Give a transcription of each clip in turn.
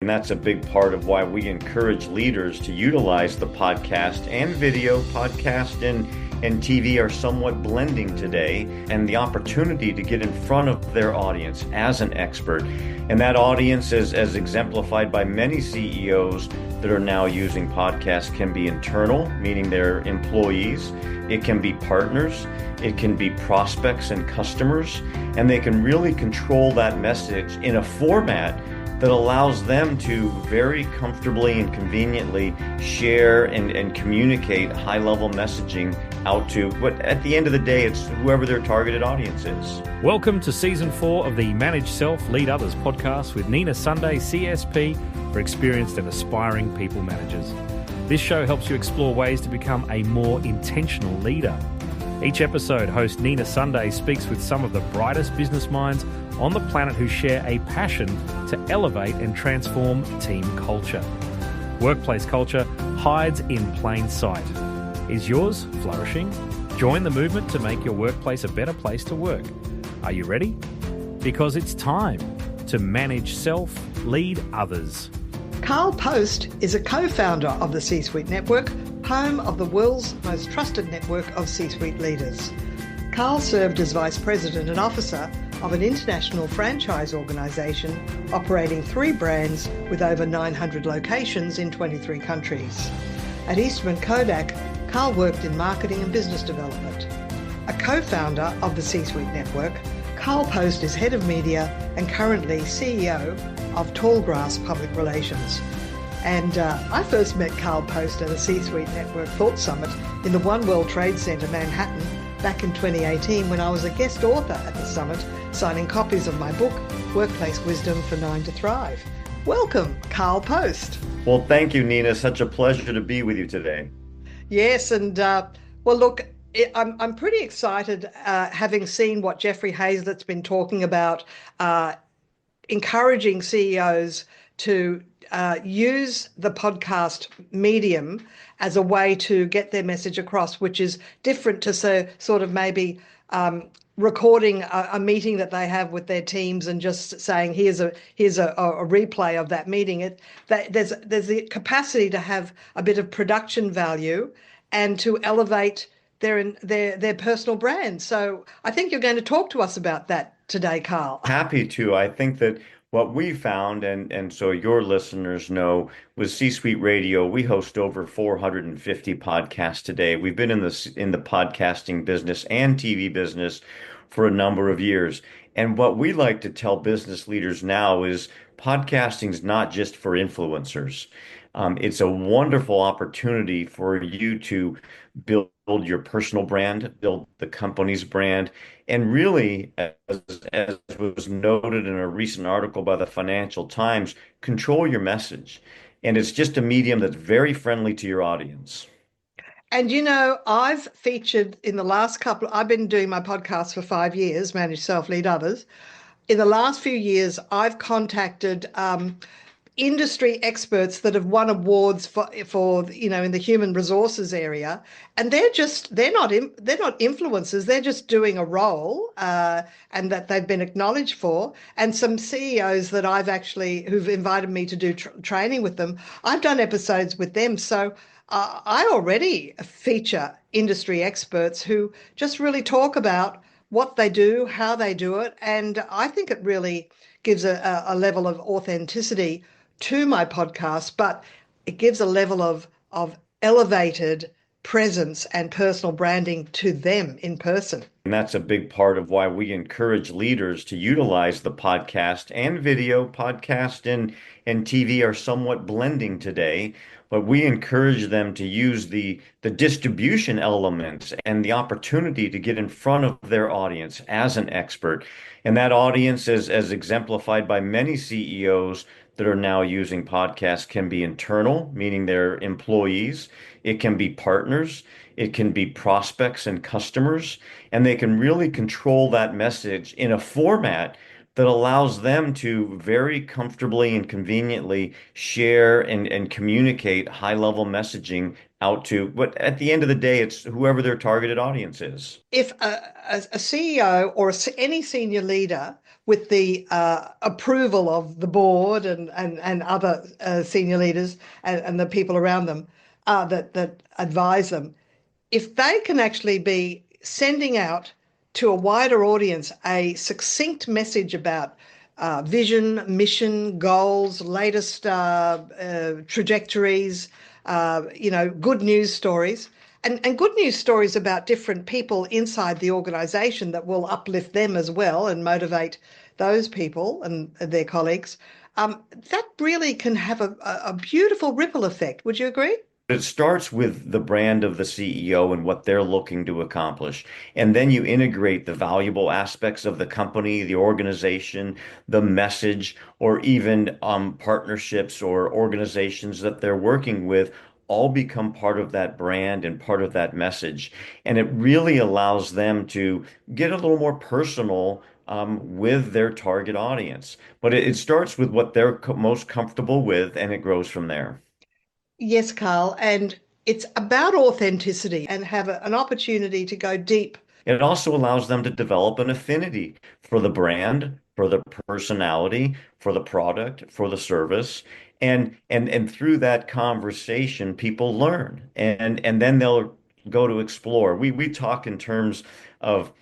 And that's a big part of why we encourage leaders to utilize the podcast and video. Podcast and TV are somewhat blending today, and the opportunity to get in front of their audience as an expert. And that audience, as exemplified by many CEOs that are now using podcasts, can be internal, meaning their employees. It can be partners. It can be prospects and customers. And they can really control that message in a format that allows them to very comfortably and conveniently share and communicate high-level messaging out to, but at the end of the day, it's whoever their targeted audience is. Welcome to Season 4 of the Manage Self, Lead Others podcast with Nina Sunday, CSP, for experienced and aspiring people managers. This show helps you explore ways to become a more intentional leader. Each episode, host Nina Sunday speaks with some of the brightest business minds on the planet who share a passion to elevate and transform team culture. Workplace culture hides in plain sight. Is yours flourishing? Join the movement to make your workplace a better place to work. Are you ready? Because it's time to manage self, lead others. Karl Post is a co-founder of the C-Suite Network, home of the world's most trusted network of C-Suite leaders. Karl served as Vice President and Officer of an international franchise organisation operating 3 brands with over 900 locations in 23 countries. At Eastman Kodak, Karl worked in marketing and business development. A co-founder of the C-Suite Network, Karl Post is Head of Media and currently CEO of Tallgrass Public Relations. And I first met Karl Post at a C-Suite Network Thought Summit in the One World Trade Center, Manhattan, back in 2018 when I was a guest author at the summit, signing copies of my book, Workplace Wisdom for 9 to Thrive. Welcome, Karl Post. Well, thank you, Nina. Such a pleasure to be with you today. Yes, and well, look, I'm pretty excited having seen what Jeffrey Hayzlett's been talking about, encouraging CEOs to use the podcast medium as a way to get their message across, which is different to sort of maybe recording a meeting that they have with their teams and just saying, here's a replay of that meeting. There's the capacity to have a bit of production value and to elevate their personal brand. So I think you're going to talk to us about that today, Karl. Happy to. I think that what we found, and so your listeners know, with C-Suite Radio, we host over 450 podcasts today. We've been in the podcasting business and TV business for a number of years. And what we like to tell business leaders now is podcasting is not just for influencers. It's a wonderful opportunity for you to build your personal brand, build the company's brand, and really, as was noted in a recent article by the Financial Times, control your message. And it's just a medium that's very friendly to your audience. And you know, I've featured in the last I've been doing my podcast for 5 years, Manage Self, Lead Others. In the last few years, I've contacted industry experts that have won awards for in the human resources area, and they're not influencers. They're just doing a role and that they've been acknowledged for. And some CEOs that who've invited me to do training with them, I've done episodes with them. So I already feature industry experts who just really talk about what they do, how they do it, and I think it really gives a level of authenticity to my podcast, but it gives a level of elevated presence and personal branding to them in person. And that's a big part of why we encourage leaders to utilize the podcast and video. Podcast and TV are somewhat blending today, but we encourage them to use the distribution elements and the opportunity to get in front of their audience as an expert. And that audience, as exemplified by many CEOs that are now using podcasts, can be internal, meaning their employees. It can be partners. It can be prospects and customers. And they can really control that message in a format that allows them to very comfortably and conveniently share and communicate high-level messaging out to, but at the end of the day, it's whoever their targeted audience is. If a CEO or any senior leader with the approval of the board and other senior leaders and the people around them that advise them, if they can actually be sending out to a wider audience a succinct message about vision, mission, goals, latest trajectories, good news stories, and good news stories about different people inside the organization that will uplift them as well and motivate those people and their colleagues. That really can have a beautiful ripple effect. Would you agree? It starts with the brand of the CEO and what they're looking to accomplish. And then you integrate the valuable aspects of the company, the organization, the message, or even partnerships or organizations that they're working with all become part of that brand and part of that message. And it really allows them to get a little more personal with their target audience. But it starts with what they're most comfortable with, and it grows from there. Yes, Carl, and it's about authenticity and have an opportunity to go deep. It also allows them to develop an affinity for the brand, for the personality, for the product, for the service. And through that conversation, people learn and then they'll go to explore. We talk in terms of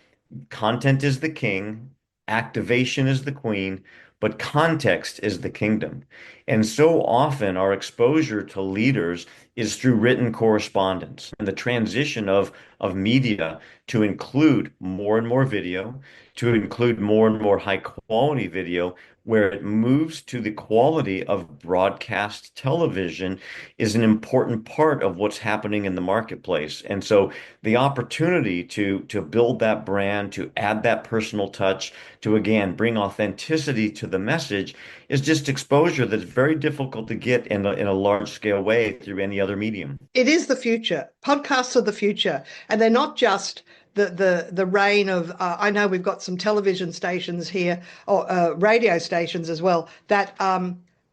content is the king, activation is the queen, but context is the kingdom. And so often our exposure to leaders is through written correspondence and the transition of media to include more and more video, to include more and more high quality video, where it moves to the quality of broadcast television is an important part of what's happening in the marketplace. And so the opportunity to build that brand, to add that personal touch, to again bring authenticity to the message is just exposure that's very difficult to get in a large scale way through any other medium. It is the future. Podcasts are the future, and they're not just the reign of. I know we've got some television stations here, or radio stations as well, that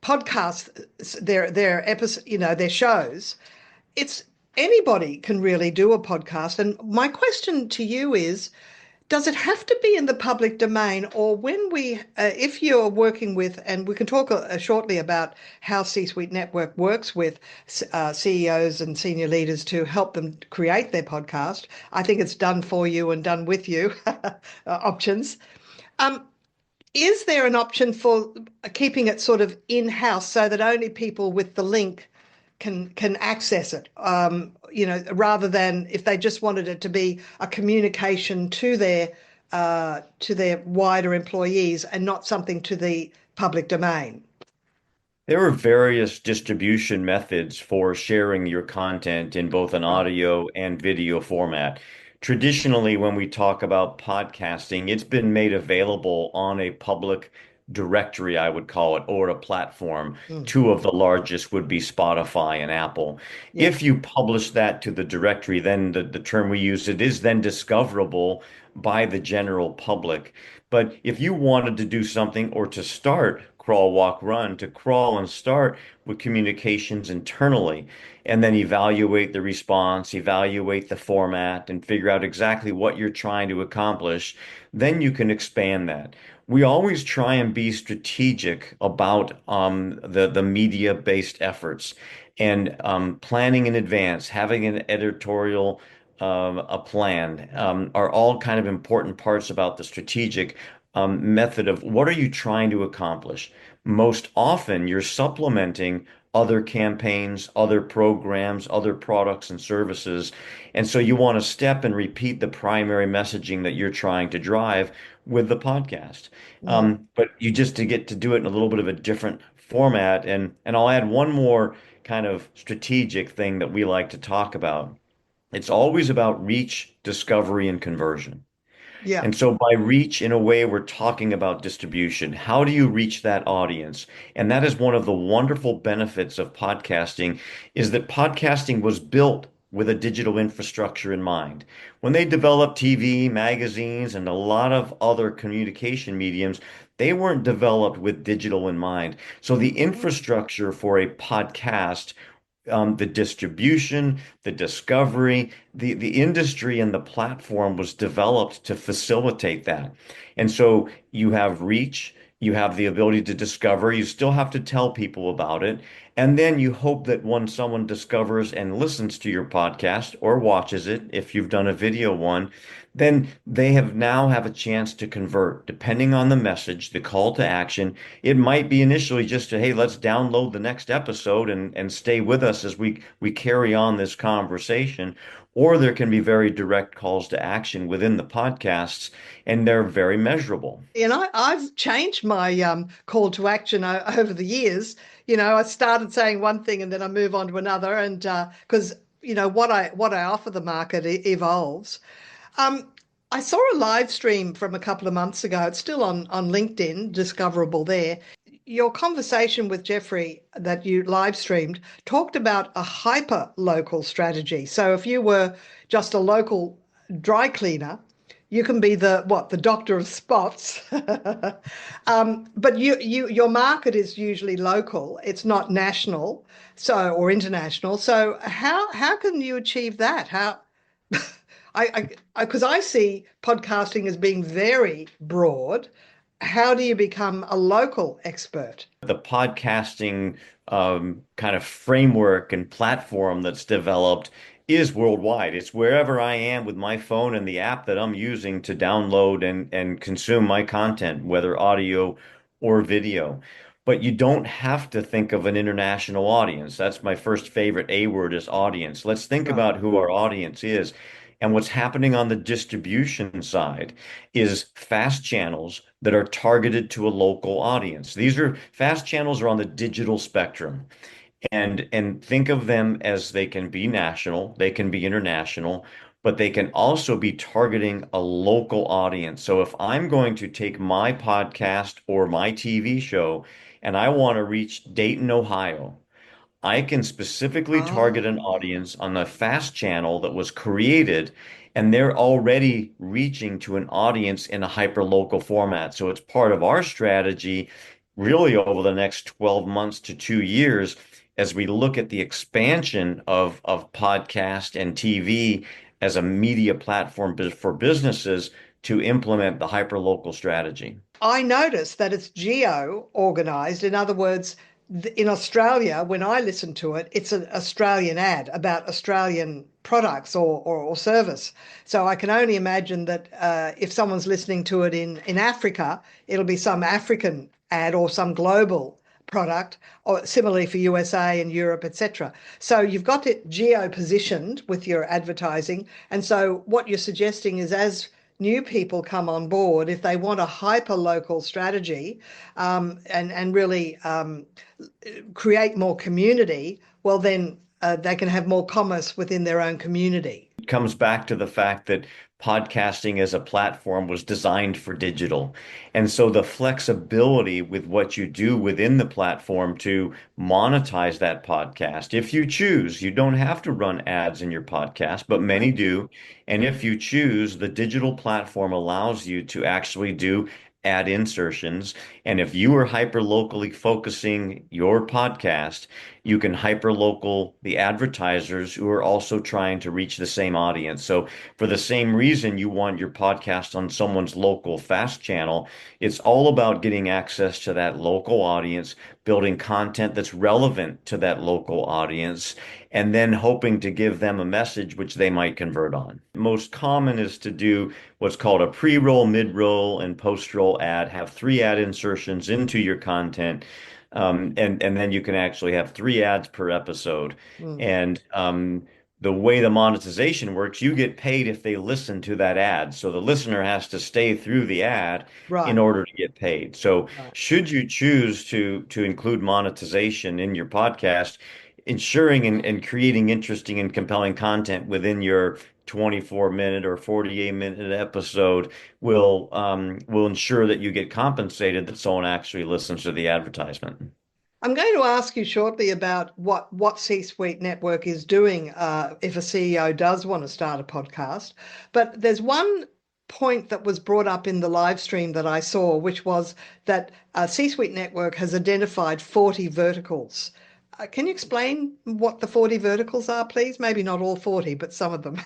podcast their episode, their shows. It's anybody can really do a podcast, and my question to you is, does it have to be in the public domain, or if you're working with, and we can talk shortly about how C-Suite Network works with CEOs and senior leaders to help them create their podcast. I think it's done for you and done with you options. Um, is there an option for keeping it sort of in-house so that only people with the link can access it, rather than if they just wanted it to be a communication to their wider employees and not something to the public domain? There are various distribution methods for sharing your content in both an Right. audio and video format. Traditionally, when we talk about podcasting, it's been made available on a public directory, I would call it, or a platform. Mm. Two of the largest would be Spotify and Apple. Yeah. If you publish that to the directory, then the term we use, it is then discoverable by the general public. But if you wanted to do something or to start crawl, walk, run, to crawl and start with communications internally and then evaluate the response, evaluate the format, and figure out exactly what you're trying to accomplish, then you can expand that. We always try and be strategic about the media-based efforts and planning in advance, having an editorial a plan are all kind of important parts about the strategic method of what are you trying to accomplish. Most often, you're supplementing other campaigns, other programs, other products and services. And so you want to step and repeat the primary messaging that you're trying to drive with the podcast. Mm. But you just to get to do it in a little bit of a different format. And I'll add one more kind of strategic thing that we like to talk about. It's always about reach, discovery, and conversion. Yeah. And so by reach, in a way, we're talking about distribution. How do you reach that audience? And that is one of the wonderful benefits of podcasting is that podcasting was built with a digital infrastructure in mind. When they developed TV, magazines, and a lot of other communication mediums, they weren't developed with digital in mind. So the infrastructure for a podcast the distribution, the discovery, the industry and the platform was developed to facilitate that. And so you have reach, you have the ability to discover, you still have to tell people about it. And then you hope that when someone discovers and listens to your podcast or watches it, if you've done a video one, then they have now have a chance to convert, depending on the message, the call to action. It might be initially just to, hey, let's download the next episode and stay with us as we carry on this conversation. Or there can be very direct calls to action within the podcasts, and they're very measurable. And I've changed my call to action over the years. I started saying one thing and then I move on to another, and because what I offer the market evolves. Um, I saw a live stream from a couple of months ago. It's still on LinkedIn, discoverable there. Your conversation with Jeffrey that you live streamed talked about a hyper local strategy. So if you were just a local dry cleaner, you can be the doctor of spots. But your market is usually local. It's not national, or international. So how can you achieve that? How because I see podcasting as being very broad. How do you become a local expert? The podcasting kind of framework and platform that's developed is worldwide. It's wherever I am with my phone and the app that I'm using to download and consume my content, whether audio or video. But you don't have to think of an international audience. That's my first favorite A word is audience. Let's think Right. about who our audience is. And what's happening on the distribution side is fast channels that are targeted to a local audience. These are fast channels are on the digital spectrum. And think of them as they can be national, they can be international, but they can also be targeting a local audience. So if I'm going to take my podcast or my TV show and I want to reach Dayton, Ohio, I can specifically target an Oh, audience on the fast channel that was created, and they're already reaching to an audience in a hyperlocal format. So it's part of our strategy really over the next 12 months to 2 years as we look at the expansion of podcast and TV as a media platform for businesses to implement the hyperlocal strategy. I noticed that it's geo organized. In other words, in Australia, when I listen to it, it's an Australian ad about Australian products or service. So I can only imagine that if someone's listening to it in Africa, it'll be some African ad or some global product, or similarly for USA and Europe, etc. So you've got it geo positioned with your advertising. And so what you're suggesting is as new people come on board, if they want a hyper local strategy and really create more community, well, then they can have more commerce within their own community. It comes back to the fact that podcasting as a platform was designed for digital. And so the flexibility with what you do within the platform to monetize that podcast, if you choose, you don't have to run ads in your podcast, but many do. And if you choose, the digital platform allows you to actually do ad insertions. And if you are hyper locally focusing your podcast, you can hyper local the advertisers who are also trying to reach the same audience. So for the same reason you want your podcast on someone's local fast channel, it's all about getting access to that local audience, building content that's relevant to that local audience, and then hoping to give them a message which they might convert on. Most common is to do what's called a pre-roll, mid-roll, and post-roll ad, have 3 ad insertions into your content. And then you can actually have 3 ads per episode. Mm, And the way the monetization works, you get paid if they listen to that ad. So the listener has to stay through the ad in right, order to get paid. So right. should you choose to include monetization in your podcast, ensuring and creating interesting and compelling content within your 24-minute or 48-minute episode will ensure that you get compensated that someone actually listens to the advertisement. I'm going to ask you shortly about what C-suite network is doing if a CEO does want to start a podcast. But there's one point that was brought up in the live stream that I saw, which was that C-suite network has identified 40 verticals Can you explain what the 40 verticals are, please? Maybe not all 40, but some of them.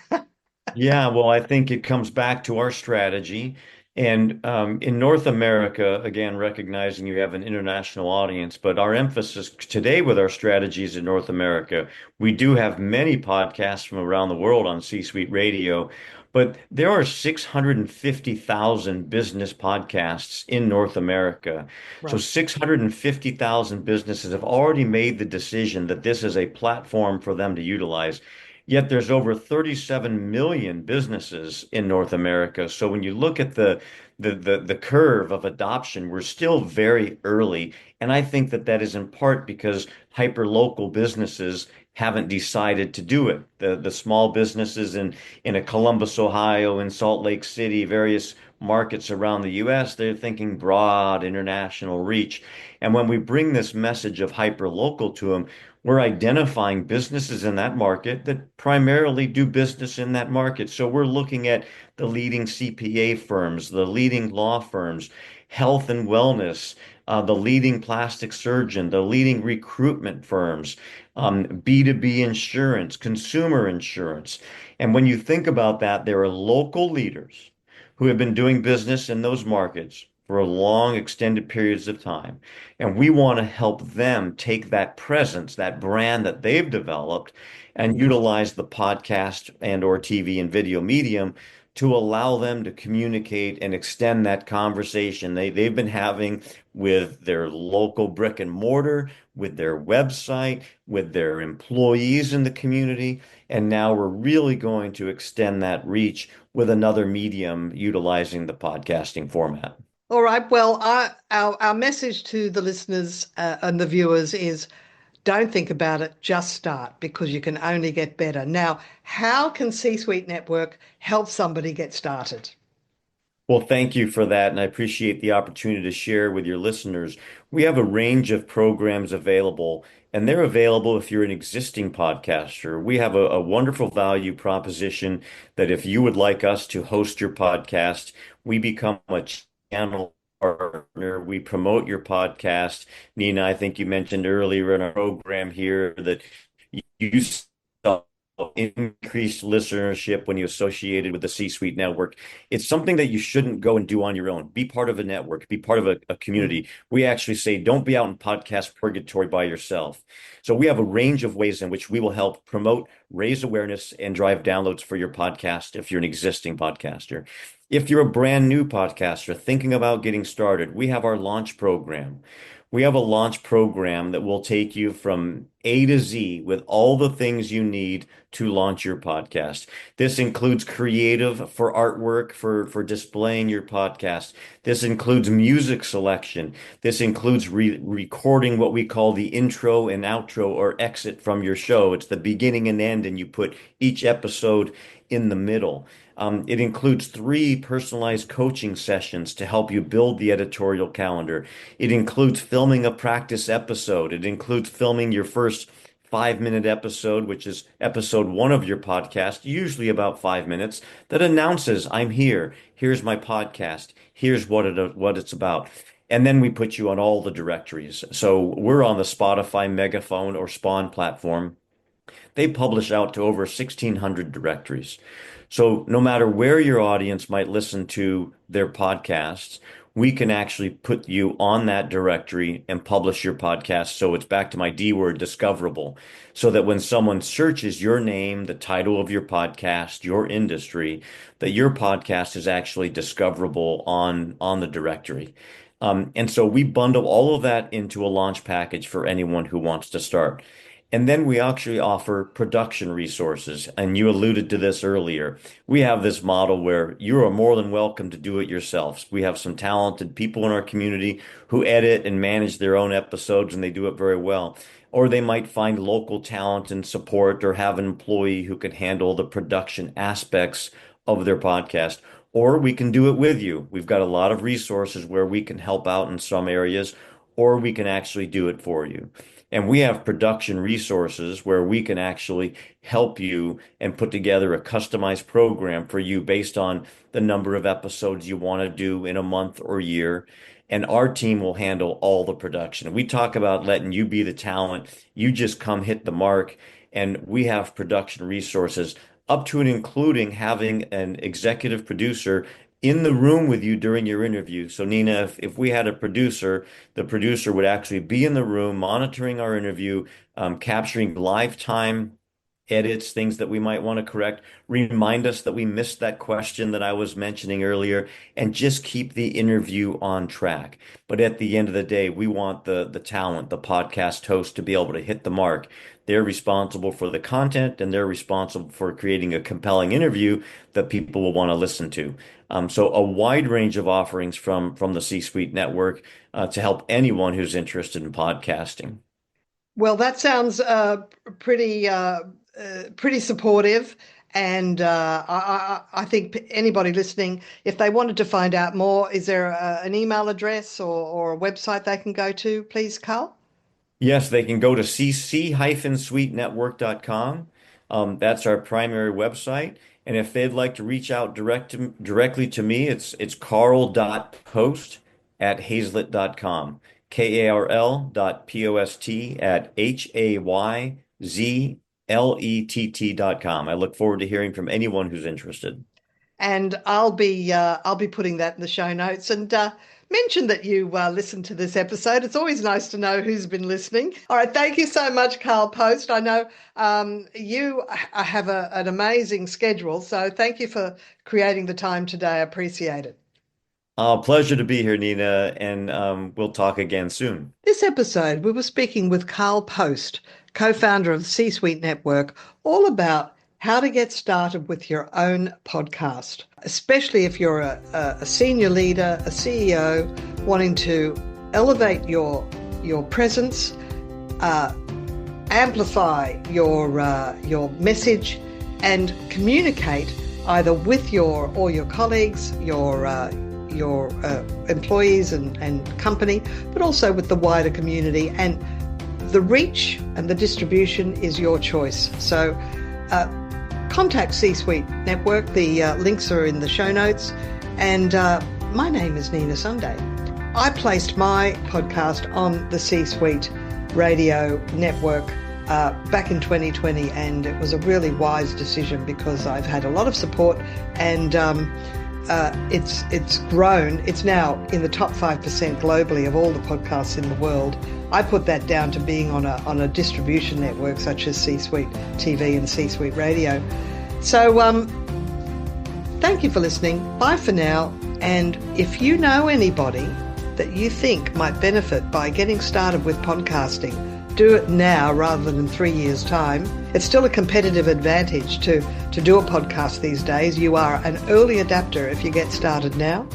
Yeah, well, I think it comes back to our strategy. And in North America, again, recognizing you have an international audience, but our emphasis today with our strategies in North America, we do have many podcasts from around the world on C-Suite Radio, but there are 650,000 business podcasts in North America. So Right. 650,000 businesses have already made the decision that this is a platform for them to utilize. Yet there's over 37 million businesses in North America. So when you look at the curve of adoption, we're still very early. And I think that that is in part because hyperlocal businesses haven't decided to do it. The small businesses in a Columbus, Ohio, in Salt Lake City, various markets around the US, they're thinking broad international reach. And when we bring this message of hyperlocal to them, we're identifying businesses in that market that primarily do business in that market. So we're looking at the leading CPA firms, the leading law firms, health and wellness, the leading plastic surgeon, the leading recruitment firms, B2B insurance, consumer insurance. And when you think about that, there are local leaders who have been doing business in those markets for long, extended periods of time. And we want to help them take that presence, that brand that they've developed, and utilize the podcast and or TV and video medium to allow them to communicate and extend that conversation they've been having with their local brick and mortar, with their website, with their employees in the community. And now we're really going to extend that reach with another medium utilizing the podcasting format. All right. Well, our message to the listeners and the viewers is don't think about it, just start because you can only get better. Now, how can C-Suite Network help somebody get started? Well, thank you for that, and I appreciate the opportunity to share with your listeners. We have a range of programs available, and they're available if you're an existing podcaster. We have a wonderful value proposition that if you would like us to host your podcast, we become a channel partner. We promote your podcast. Nina, I think you mentioned earlier in our program here that you saw increased listenership when you associated with the C-Suite network. It's something that you shouldn't go and do on your own. Be part of a network, be part of a Mm. community. We actually say don't be out in podcast purgatory by yourself. So we have a range of ways in which we will help promote, raise awareness, and drive downloads for your podcast if you're an existing podcaster. If you're a brand new podcaster thinking about getting started, we have our launch program. We have a launch program that will take you from A to Z with all the things you need to launch your podcast. This includes creative for artwork, for displaying your podcast. This includes music selection. This includes recording what we call the intro and outro or exit from your show. It's the beginning and end, and you put each episode in the middle. It includes 3 personalized coaching sessions to help you build the editorial calendar. It includes filming a practice episode. It includes filming your first 5-minute episode, which is episode 1 of your podcast, usually about 5 minutes, that announces, I'm here. Here's my podcast. Here's what it's about. And then we put you on all the directories. So we're on the Spotify, Megaphone, or Spawn platform. They publish out to over 1,600 directories. So no matter where your audience might listen to their podcasts, we can actually put you on that directory and publish your podcast. So it's back to my D word, discoverable. So that when someone searches your name, the title of your podcast, your industry, that your podcast is actually discoverable on the directory. And so we bundle all of that into a launch package for anyone who wants to start. And then we actually offer production resources. And you alluded to this earlier. We have this model where you are more than welcome to do it yourselves. We have some talented people in our community who edit and manage their own episodes, and they do it very well. Or they might find local talent and support or have an employee who can handle the production aspects of their podcast. Or we can do it with you. We've got a lot of resources where we can help out in some areas, or we can actually do it for you. And we have production resources where we can actually help you and put together a customized program for you based on the number of episodes you want to do in a month or year. and our team will handle all the production. We talk about letting you be the talent. You just come hit the mark, and we have production resources up to and including having an executive producer in the room with you during your interview. So Nina, if we had a producer, the producer would actually be in the room monitoring our interview, capturing live time edits, things that we might want to correct, remind us that we missed that question that I was mentioning earlier, and just keep the interview on track. But at the end of the day, we want the talent, the podcast host, to be able to hit the mark. They're responsible for the content, and they're responsible for creating a compelling interview that people will want to listen to. So a wide range of offerings from the C-Suite network to help anyone who's interested in podcasting. Well, that sounds pretty supportive. And I think anybody listening, if they wanted to find out more, is there an email address or a website they can go to, please, Karl? Yes, they can go to cc-suitenetwork.com. That's our primary website. And if they'd like to reach out directly to me, it's karl.post@hayzlett.com. KARL.POST@HAYZLETT.com. I look forward to hearing from anyone who's interested. And I'll be putting that in the show notes, and mention that you listened to this episode. It's always nice to know who's been listening. All right, thank you so much, Karl Post. I know you have an amazing schedule, so thank you for creating the time today. I appreciate it. Pleasure to be here, Nina, and we'll talk again soon. This episode, we were speaking with Karl Post, co-founder of C-Suite Network, all about how to get started with your own podcast, especially if you're a senior leader, a CEO, wanting to elevate your presence, amplify your message, and communicate either with your colleagues, your employees and company, but also with the wider community. And the reach and the distribution is your choice. So contact C-Suite Network. The links are in the show notes. And my name is Nina Sunday. I placed my podcast on the C-Suite Radio Network back in 2020, and it was a really wise decision because I've had a lot of support, and it's grown. It's now in the top 5% globally of all the podcasts in the world. I put that down to being on a distribution network such as C-Suite TV and C-Suite Radio. So thank you for listening. Bye for now. And if you know anybody that you think might benefit by getting started with podcasting, do it now rather than in 3 years' time. It's still a competitive advantage to do a podcast these days. You are an early adapter if you get started now.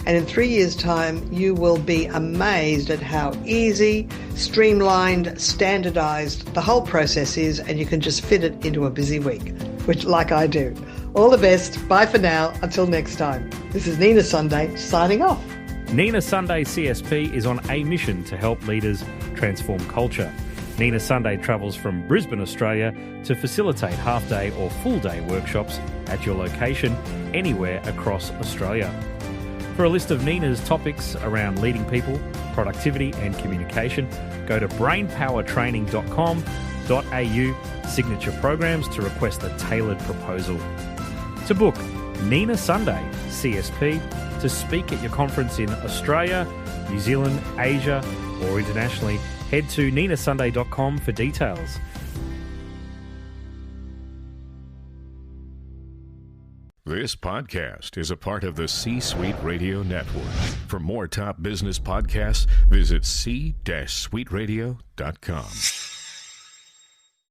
And in 3 years' time, you will be amazed at how easy, streamlined, standardized the whole process is, and you can just fit it into a busy week, which like I do. All the best. Bye for now. Until next time. This is Nina Sunday signing off. Nina Sunday CSP is on a mission to help leaders transform culture. Nina Sunday travels from Brisbane, Australia to facilitate half-day or full-day workshops at your location anywhere across Australia. For a list of Nina's topics around leading people, productivity and communication, go to brainpowertraining.com.au/signature programs to request a tailored proposal. To book Nina Sunday CSP to speak at your conference in Australia, New Zealand, Asia or internationally, head to ninasunday.com for details. This podcast is a part of the C-Suite Radio Network. For more top business podcasts, visit c-suiteradio.com.